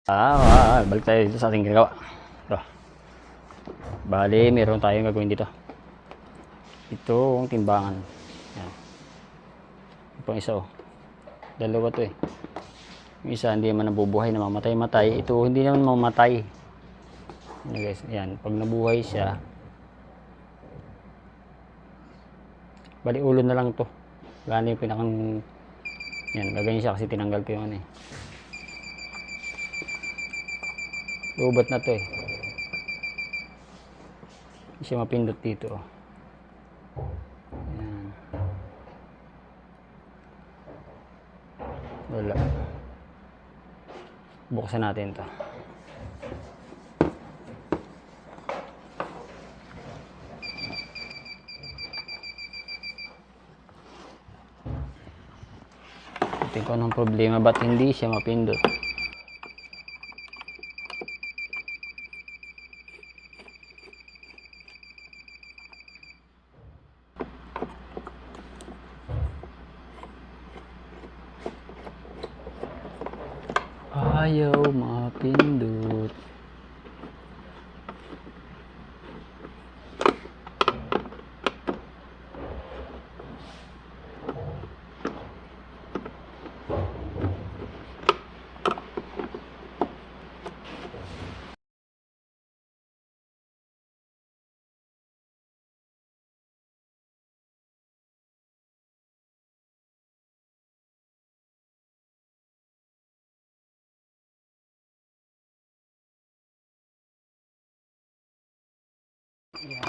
Balik tayo dito sa ating ginagawa. Ito. Bali, meron tayong gagawin dito. Ito ang timbangan. Yan. Ito pang isa oh. Dalawa to eh. Yung isa hindi naman nabubuhay, namamatay-matay. Ito hindi naman mamatay. Yan guys, yan. Pag nabuhay siya, bali ulo na lang to. Wala yung pinakang, yan, gaganyan siya kasi tinanggal ko yung ano eh. Lubat na to eh. Hindi siya mapindot dito oh. Yan. Wala. Buksan natin to. Tingnan ko anong problema, ba't hindi siya mapindot. Ayaw mapindot. Yeah.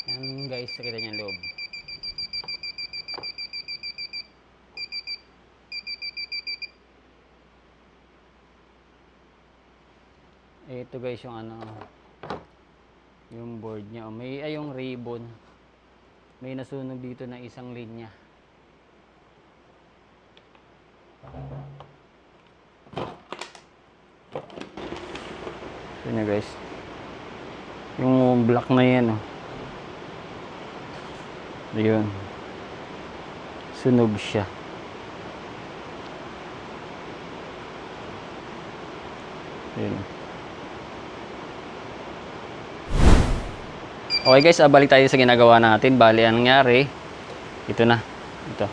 Yan guys, nakita niyo yung loob. Ito guys yung ano, yung board niya. May yung ribbon. May nasunog dito na isang linya. Ito na guys. Yung black na yan oh. Ayun. Sunog siya. Ayun. Okay guys, balik tayo sa ginagawa natin. Bali, ang nangyari, ito na. Ito.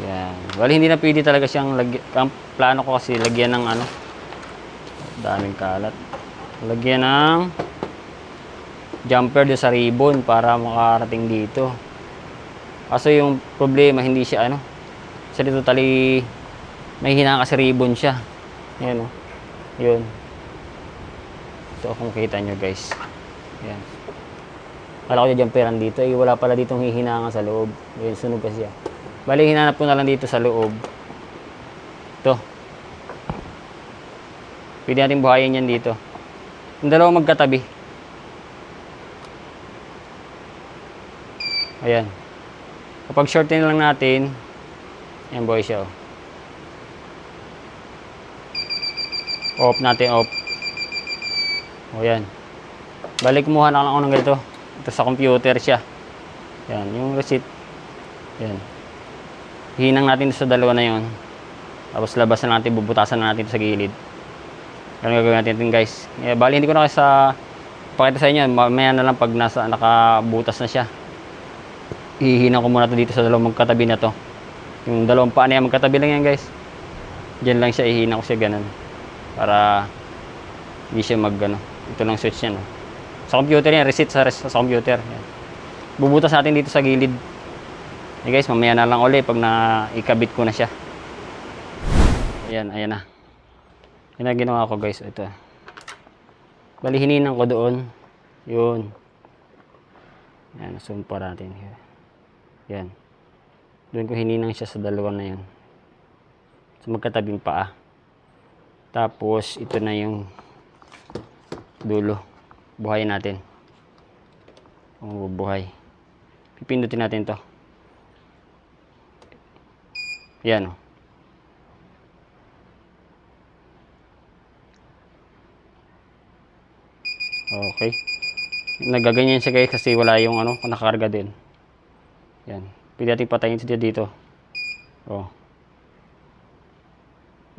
Yan. Bali, hindi na pwede talaga siyang lagyan. Ang plano ko kasi lagyan ng ano. Daming kalat. Lagyan ng jumper doon sa ribbon para makarating dito. Kaso yung problema, hindi siya ano. Kasi dito tali, may hinaan kasi ribbon siya. Yan o. Yun. Ito kung kita nyo guys. Yan. Kala ko yung jumperan dito. Eh, wala pala ditong hihinangan sa loob. Yun, sunog kasi yan. Bali, hinanap ko na lang dito sa loob. Ito. Pwede natin buhayin yan dito. Yung dalawang magkatabi. Ayan. Kapag shorten lang natin, yan buhay siya. Off natin, off. O yan. Balik kumuha na lang ako ng ganito. Ito sa computer siya. Yan, yung receipt. Yan. Hinang natin sa dalawa na yun. Tapos labas na natin, bubutasan na natin sa gilid. Ganun gagawin natin guys. Bali, hindi ko na kasi pakita sa inyo. Mamaya na lang pag nakabutas na siya. Hihinang ko muna to dito sa dalawang magkatabi na to. Yung dalawang paa na yan, magkatabi lang yan guys. Diyan lang siya, ihinang ko siya ganun. Para hindi siya ano. Ito lang switch yan. Sa computer yan, receipt sa computer. Yan. Bubutas natin dito sa gilid. Eh guys, mamaya na lang ulit pag ikabit ko na siya. Ayan, ayan na. Yan na ginawa ko guys. Ito. Bali, hininang ko doon. Yun. Yan, zoom pa natin. Yan. Doon ko hininang siya sa dalawa na yan. So, magkatabing paa. Tapos, ito na yung dulo. Buhayin natin. Kung bubuhay. Pipindutin natin to. Yan o. Okay. Nagaganyan siya guys kasi wala yung ano, nakakarga din. Yan. Pwede natin patayin siya dito. Oh.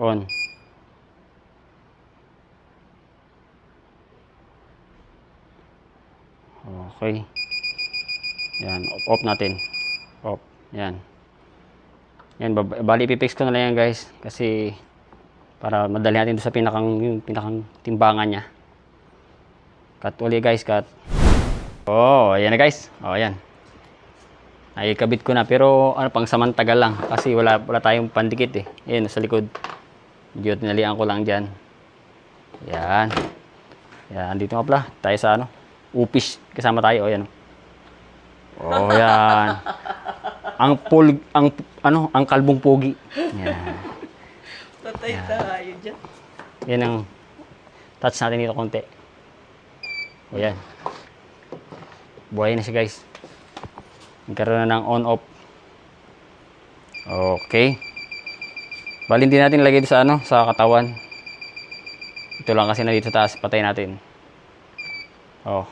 On. Okay. Yan. Off natin. Off. Yan. Yan. Bali, ipipix ko na lang yan guys. Kasi para madali natin doon sa pinakang timbangan niya. Cut uli guys. Cut. Oh, ayan na guys. Oh, ayan. Ay, kabit ko na. Pero ano, pang samantagal lang. Kasi wala tayong pandikit eh. Ayan, sa likod. Medyo tinalian ko lang dyan. Yan. Yan, dito nga pala. Tayo sa ano. Upis. Kasama tayo. O, yan. Oh, yan. Ang kalbong pogi. Yan. Patay tayo dyan. Yan ang touch natin dito konti. O, yan. Buhay na siya guys. Nagkaroon na ng on-off. Okay. Bali hindi natin lagay sa ano, sa katawan. Ito lang kasi na dito sa taas, patay natin. Oh.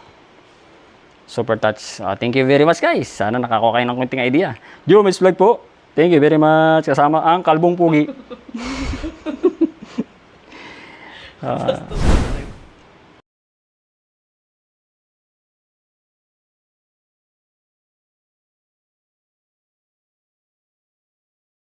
Super touch. Thank you very much guys. Sana nakakuha kayo ng konting idea. Jomis Vlog po. Thank you very much. Kasama ang kalbong pugi.